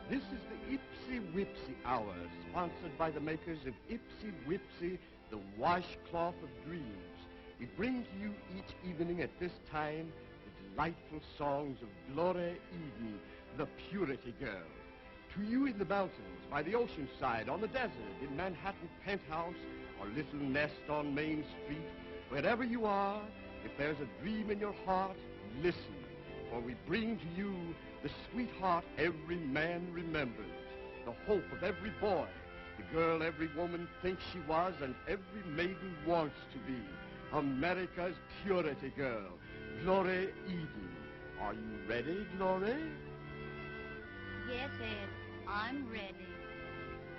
This is the Ipsy Whipsy Hour, sponsored by the makers of Ipsy Whipsy, the washcloth of dreams. We bring to you each evening at this time the delightful songs of Gloria Eden, the Purity Girl. To you in the mountains, by the ocean side, on the desert, in Manhattan penthouse, or little nest on Main Street, wherever you are, if there's a dream in your heart, listen, for we bring to you the sweetheart every man remembers, the hope of every boy, the girl every woman thinks she was and every maiden wants to be, America's Purity Girl, Gloria Eden. Are you ready, Gloria? Yes, Ed, I'm ready.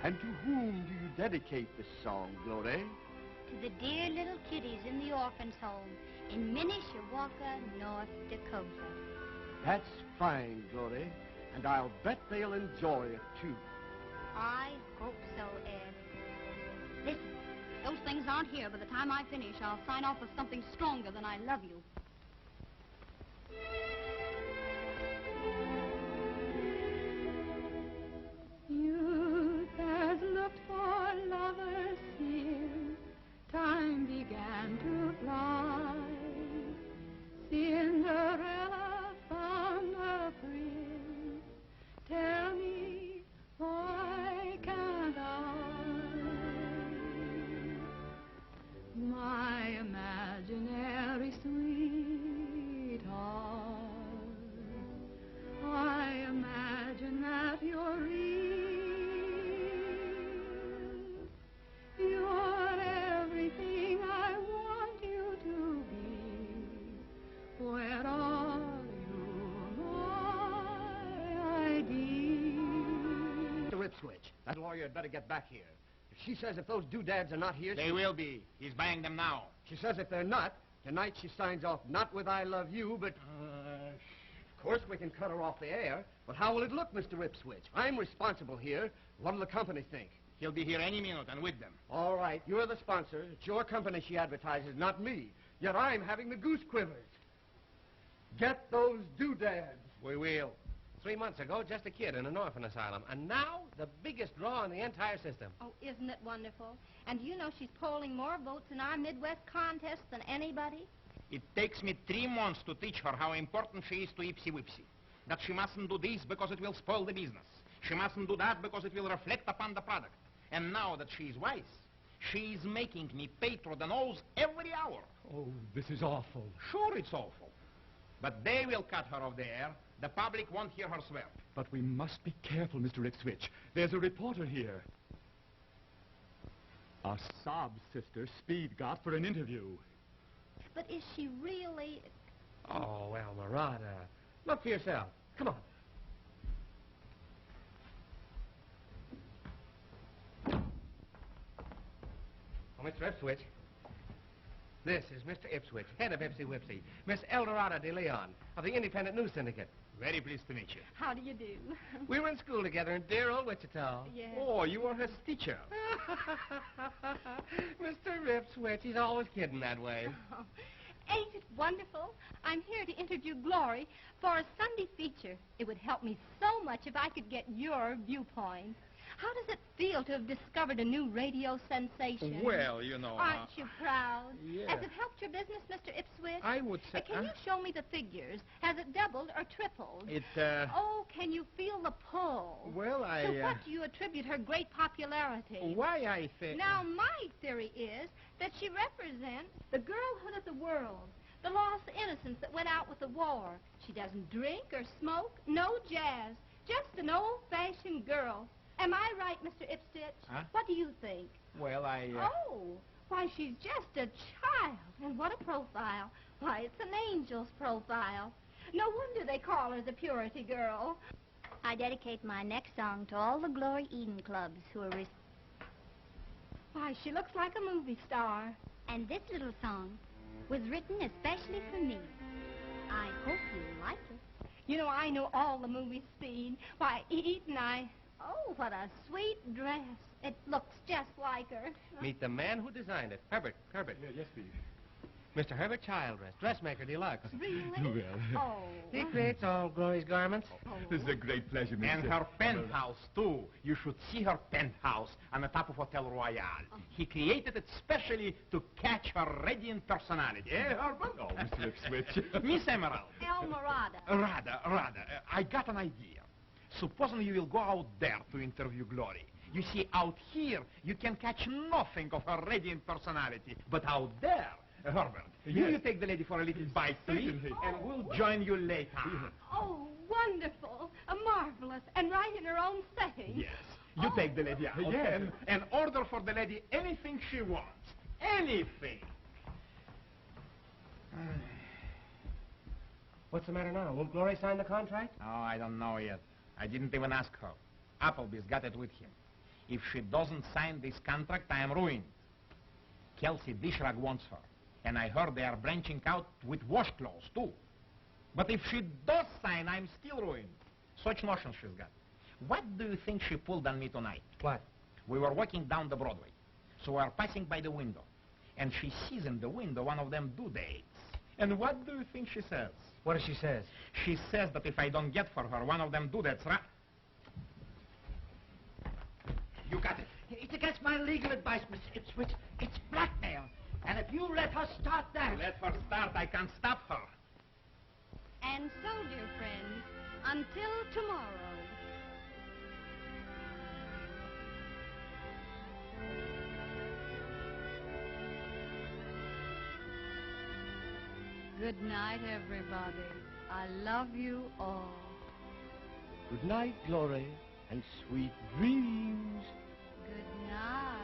And to whom do you dedicate this song, Gloria? To the dear little kiddies in the orphan's home in Minnesota, North Dakota. That's fine, Gloria, and I'll bet they'll enjoy it, too. I hope so, Ed. Listen, those things aren't here. By the time I finish, I'll sign off with something stronger than I love you. Youth has looked for lovers since time began to fly. Cinderella found a prince. Tell me, why can't I? My imaginary sweetheart, I imagine that you're real. You're everything I want you to be. Where are you, my ideal? The rip switch. That lawyer had better get back here. She says if those doodads are not here... They will be. He's buying them now. She says if they're not, tonight she signs off not with I love you, but... Of course we can cut her off the air, but how will it look, Mr. Ripswitch? I'm responsible here. What'll the company think? He'll be here any minute and with them. All right, you're the sponsor. It's your company she advertises, not me. Yet I'm having the goose quivers. Get those doodads. We will. 3 months ago, just a kid in an orphan asylum. And now, the biggest draw in the entire system. Oh, isn't it wonderful? And do you know she's polling more votes in our Midwest contest than anybody? It takes me 3 months to teach her how important she is to Ipsy Whipsy. That she mustn't do this because it will spoil the business. She mustn't do that because it will reflect upon the product. And now that she is wise, she is making me pay through the nose every hour. Oh, this is awful. Sure, it's awful. But they will cut her off the air. The public won't hear her swear. But we must be careful, Mr. Ipswich. There's a reporter here. A sob sister Speed got for an interview. But is she really... Oh, well, Marada. Look for yourself. Come on. Oh, Mr. Ipswich. This is Mr. Ipswich, head of Ipsy Whipsy. Miss Eldorado de Leon of the Independent News Syndicate. Very pleased to meet you. How do you do? We were in school together in dear old Wichita. Yes. Oh, you were his teacher. Mr. Ipswich, he's always kidding that way. Oh, ain't it wonderful? I'm here to interview Glory for a Sunday feature. It would help me so much if I could get your viewpoint. How does it feel to have discovered a new radio sensation? Well, you know... Aren't you proud? yeah. Has it helped your business, Mr. Ipswich? I would say... Can you show me the figures? Has it doubled or tripled? Oh, can you feel the pull? Well, To what do you attribute her great popularity? Why, I think... Now, my theory is that she represents the girlhood of the world, the lost innocence that went out with the war. She doesn't drink or smoke, no jazz, just an old-fashioned girl. Am I right, Mr. Ipstitch? Huh? What do you think? Well, Oh, why, she's just a child. And what a profile. Why, it's an angel's profile. No wonder they call her the Purity Girl. I dedicate my next song to all the Glory Eden clubs who are... Why, she looks like a movie star. And this little song was written especially for me. I hope you like it. You know, I know all the movies, Speed. Why, Eden, Oh, what a sweet dress. It looks just like her. Meet the man who designed it. Herbert. Yes, Speed. Mr. Herbert Childress, dressmaker deluxe. Really? Well, He creates all Glory's garments. this is a great pleasure, Mr. And her penthouse, too. You should see her penthouse on the top of Hotel Royal. He created it specially to catch her radiant personality. Eh, Herbert? Oh, Mr. Ipswich. Miss Emerald. Elmerada. Rather. I got an idea. Supposing you will go out there to interview Glory. You see, out here, you can catch nothing of her radiant personality. But out there, Herbert, will Yes. you take the lady for a little bite to eat? Certainly. And we'll join you later. Oh, wonderful. Marvelous. And right in her own setting. Yes. You take the lady out Yes. and order for the lady anything she wants. Anything. What's the matter now? Won't Glory sign the contract? Oh, I don't know yet. I didn't even ask her. Appleby's got it with him. If she doesn't sign this contract, I am ruined. Kelsey Dishrag wants her. And I heard they are branching out with washcloths, too. But if she does sign, I'm still ruined. Such notions she's got. What do you think she pulled on me tonight? What? We were walking down the Broadway. So we are passing by the window. And she sees in the window one of them due dates. And what do you think she says? What does she say? She says that if I don't get for her one of them due dates, You got it. It's against my legal advice, Mr. Ipswich. It's blackmail. And if you let her start that... Let her start. I can't stop her. And so, dear friends, until tomorrow. Good night, everybody. I love you all. Good night, Glory, and sweet dreams. Good night.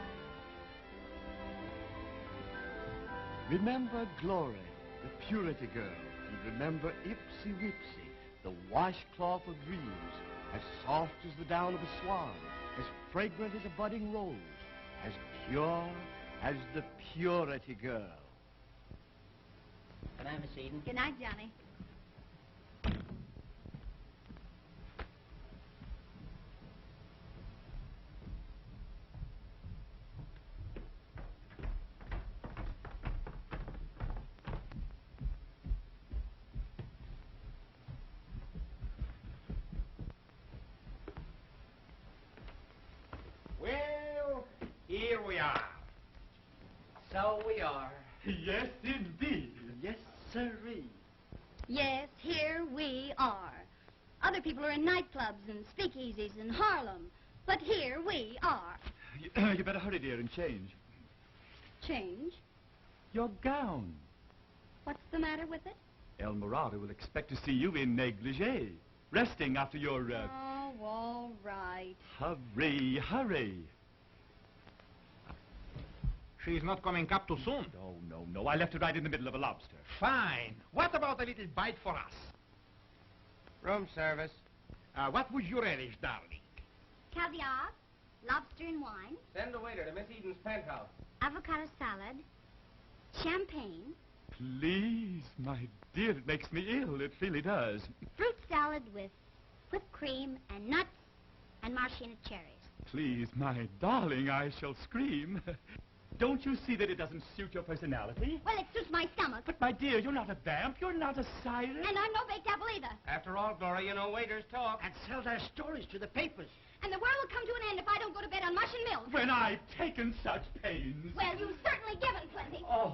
Remember Glory, the purity girl, and remember Ipsy Wipsy, the washcloth of dreams, as soft as the down of a swan, as fragrant as a budding rose, as pure as the purity girl. Good night, Miss Eden. Good night, Johnny. Well, here we are. So we are. Yes, indeed. Yes, sirree. Yes, here we are. Other people are in nightclubs and speakeasies in Harlem, but here we are. You better hurry, dear, and change. Change? Your gown. What's the matter with it? Elmerada will expect to see you in negligee, resting after your, Oh, all right. hurry. She's not coming up too soon. No. I left her right in the middle of a lobster. Fine. What about a little bite for us? Room service. What would you relish, darling? Caviar, lobster and wine, Send the waiter to Miss Eden's penthouse. avocado salad, champagne, Please, my dear, it makes me ill. It really does. fruit salad with whipped cream and nuts and maraschino cherries. Please, my darling, I shall scream. Don't you see that it doesn't suit your personality? Well, it suits my stomach. But, my dear, you're not a vamp. You're not a siren. And I'm no baked apple either. After all, Glory, you know waiters talk. And sell their stories to the papers. And the world will come to an end if I don't go to bed on mush and milk. When I've taken such pains. Well, you've certainly given plenty. Oh.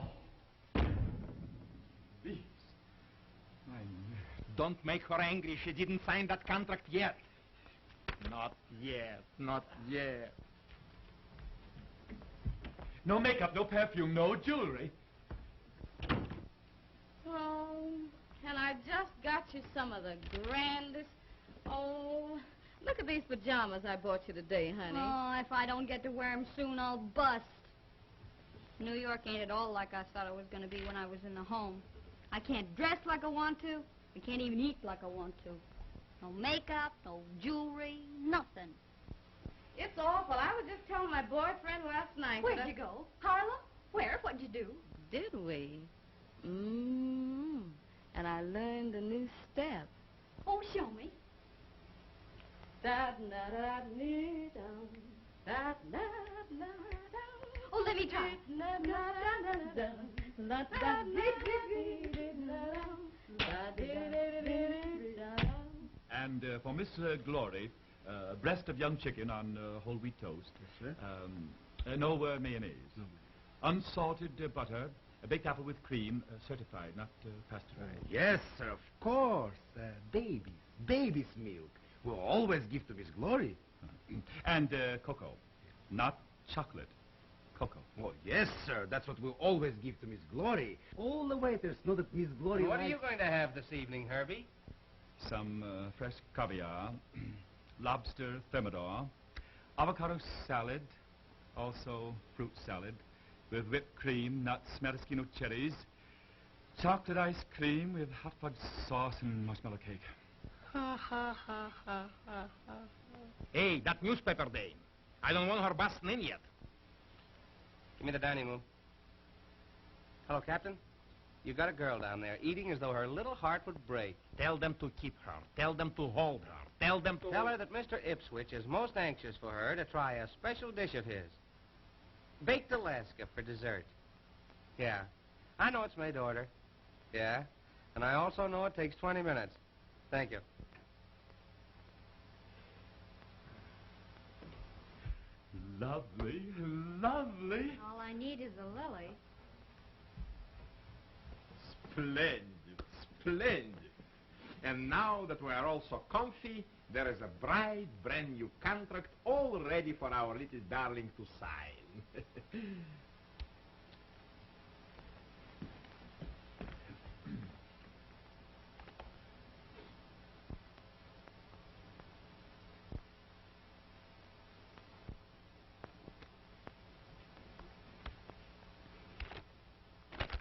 Please. Don't make her angry. She didn't sign that contract yet. Not yet. No makeup, no perfume, no jewelry. Oh, and I just got you some of the grandest. Oh, look at these pajamas I bought you today, honey. Oh, if I don't get to wear 'em soon, I'll bust. New York ain't at all like I thought it was going to be when I was in the home. I can't dress like I want to. I can't even eat like I want to. No makeup, no jewelry, nothing. It's awful. I was just telling my boyfriend last night. Where'd that you go? Harlem? Where? What'd you do? Did we? And I learned a new step. Oh, show me. Da da da dee dum. Da da da da. Oh, let me try. Da da da da. And for Miss Glory, a breast of young chicken on whole wheat toast. Yes, sir. No mayonnaise. Unsalted butter, a baked apple with cream, certified, not pasteurized. Yes, sir, of course. Baby's milk. We'll always give to Miss Glory. And cocoa, not chocolate. Cocoa. Oh, yes, sir. That's what we'll always give to Miss Glory. All the waiters know that Miss Glory What are likes... you going to have this evening, Herbie? Some fresh caviar, lobster thermidor, avocado salad, also fruit salad, with whipped cream, nuts, maraschino cherries, chocolate ice cream with hot fudge sauce and marshmallow cake. Hey, that newspaper dame. I don't want her busting in yet. Give me the dining room. Hello, Captain. You got a girl down there eating as though her little heart would break. Tell them to keep her. Tell them to hold her. Tell them to... Tell her that Mr. Ipswich is most anxious for her to try a special dish of his. Baked Alaska for dessert. Yeah. I know it's made to order. Yeah. And I also know it takes 20 minutes. Thank you. Lovely, lovely. All I need is a lily. Splendid, splendid. And now that we are all so comfy, there is a bright, brand new contract all ready for our little darling to sign.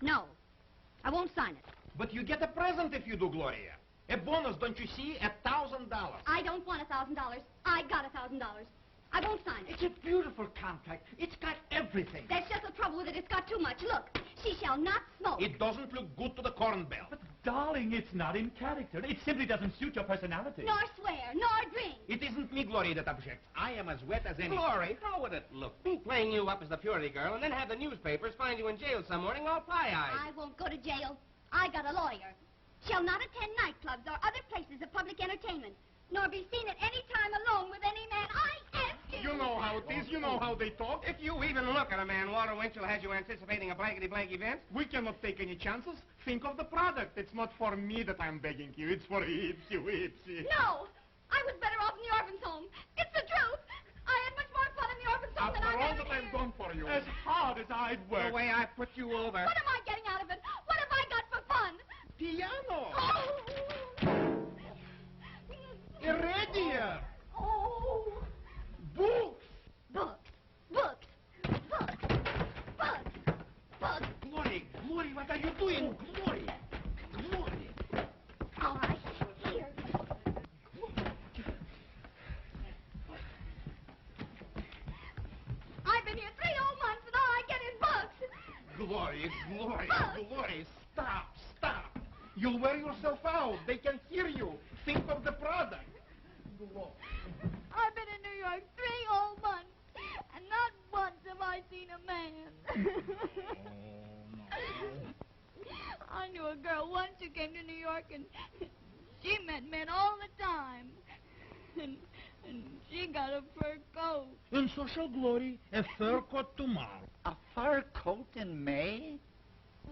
No, I won't sign it. But you get a present if you do, Gloria. A bonus, don't you see? $1,000. I don't want $1,000. I got $1,000. I won't sign it. It's a beautiful contract. It's got everything. That's just the trouble with it. It's got too much. Look, she shall not smoke. It doesn't look good to the corn belt. But, darling, it's not in character. It simply doesn't suit your personality. Nor swear, nor drink. It isn't me, Gloria, that objects. I am as wet as any... Glory, how would it look? Playing you up as the purity girl and then have the newspapers find you in jail some morning all pie-eyed. I won't go to jail. I got a lawyer. Shall not attend nightclubs or other places of public entertainment, nor be seen at any time alone with any man. I ask you. You know how it is. You know how they talk. If you even look at a man, Walter Winchell has you anticipating a blankety-blank event. We cannot take any chances. Think of the product. It's not for me that I'm begging you. It's for Ipsy Wipsy. No! I was better off in the orphan's home. It's the truth. I had much more fun in the orphan's home than After I've all ever that I've here. done for you. As hard as I'd The worked. way I put you over. What am I getting out of it? What have I got for fun? Piano. Oh! Irredia. Oh! Books. Books. Books. Books. Books. Books. Glory, Glory, what are you doing? Glory. Glory. All right. Here. I've been here 3 whole months and all I get is books. Glory, Glory, Glory. Stop, stop. You'll wear yourself out. They can hear you. Think of the product. Glory. I've been in New York 3 whole months, and not once have I seen a man. I knew a girl once who came to New York, and she met men all the time. And she got a fur coat. And so shall Glory. A fur coat tomorrow. A fur coat in May?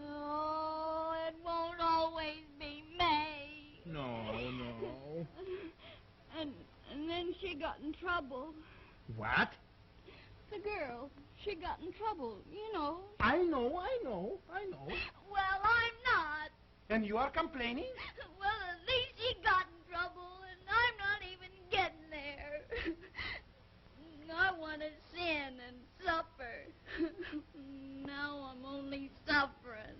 Oh, it won't always be May. No, no. And then she got in trouble. What? The girl, she got in trouble, you know. I know. Well, I'm not. And you are complaining? Well, at least she got in trouble, and I'm not even getting there. I want to sin and suffer. Now I'm only suffering.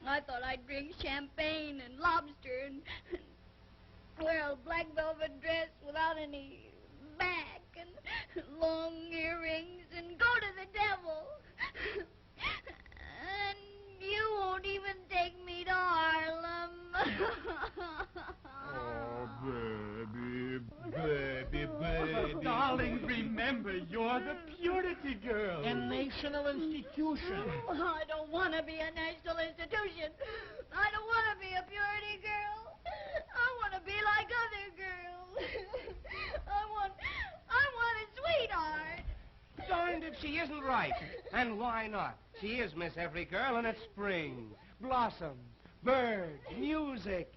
I thought I'd drink champagne and lobster and wear a black velvet dress without any back and long earrings and go to the devil. And you won't even take me to Harlem. Oh, baby. Darling, remember, you're the purity girl. And they national institution. I don't want to be a national institution. I don't want to be a purity girl. I want to be like other girls. I want a sweetheart. Darned if she isn't right. And why not? She is Miss Every Girl, and it's spring, blossoms, birds, music.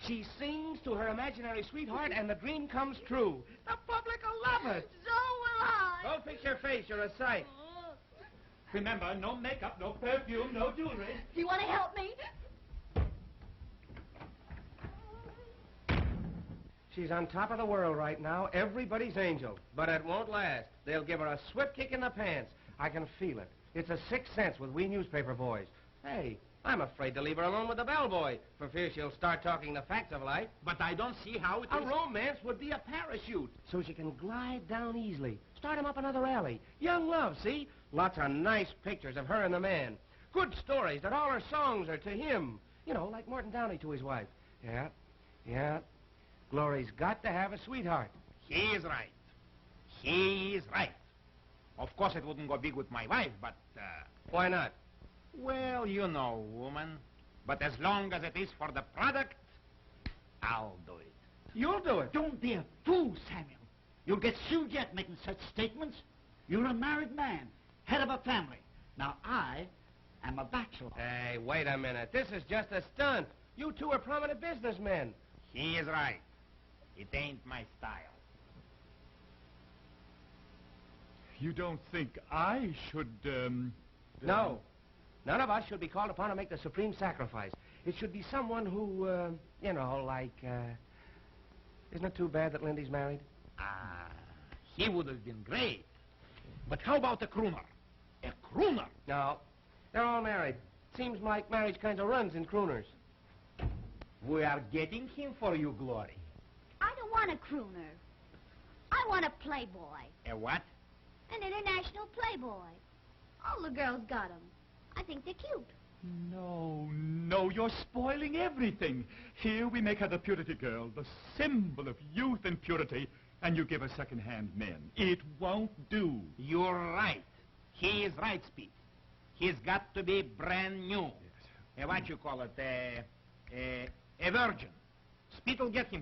She sings to her imaginary sweetheart, and the dream comes true. The public will love it. So will I. Don't fix your face. You're a sight. Remember, no makeup, no perfume, no jewelry. Do you want to help me? She's on top of the world right now, everybody's angel. But it won't last. They'll give her a swift kick in the pants. I can feel it. It's a sixth sense with we newspaper boys. Hey, I'm afraid to leave her alone with the bellboy, for fear she'll start talking the facts of life. But I don't see how it A is. romance would be a parachute, so she can glide down easily. Start him up another alley. Young love, see? Lots of nice pictures of her and the man. Good stories that all her songs are to him. You know, like Morton Downey to his wife. Yeah. Glory's got to have a sweetheart. He is right. He is right. Of course, it wouldn't go big with my wife, but, Why not? well, you know, woman. But as long as it is for the product, I'll do it. You'll do it. Don't be a fool, Samuel. You'll get sued yet making such statements. You're a married man, head of a family. Now, I am a bachelor. Hey, wait a minute. This is just a stunt. You two are prominent businessmen. He is right. It ain't my style. You don't think I should, No. None of us should be called upon to make the supreme sacrifice. It should be someone who, you know, like, isn't it too bad that Lindy's married? He would have been great. But how about a crooner? A crooner? No. They're all married. Seems like marriage kind of runs in crooners. We are getting him for you, Glory. I don't want a crooner. I want a playboy. A what? An international playboy. All the girls got 'em. I think they're cute. No, you're spoiling everything. Here we make her the purity girl, the symbol of youth and purity, and you give her second-hand men. It won't do. You're right. He is right, Speed. He's got to be brand new. What you call it? A virgin. Speed will get him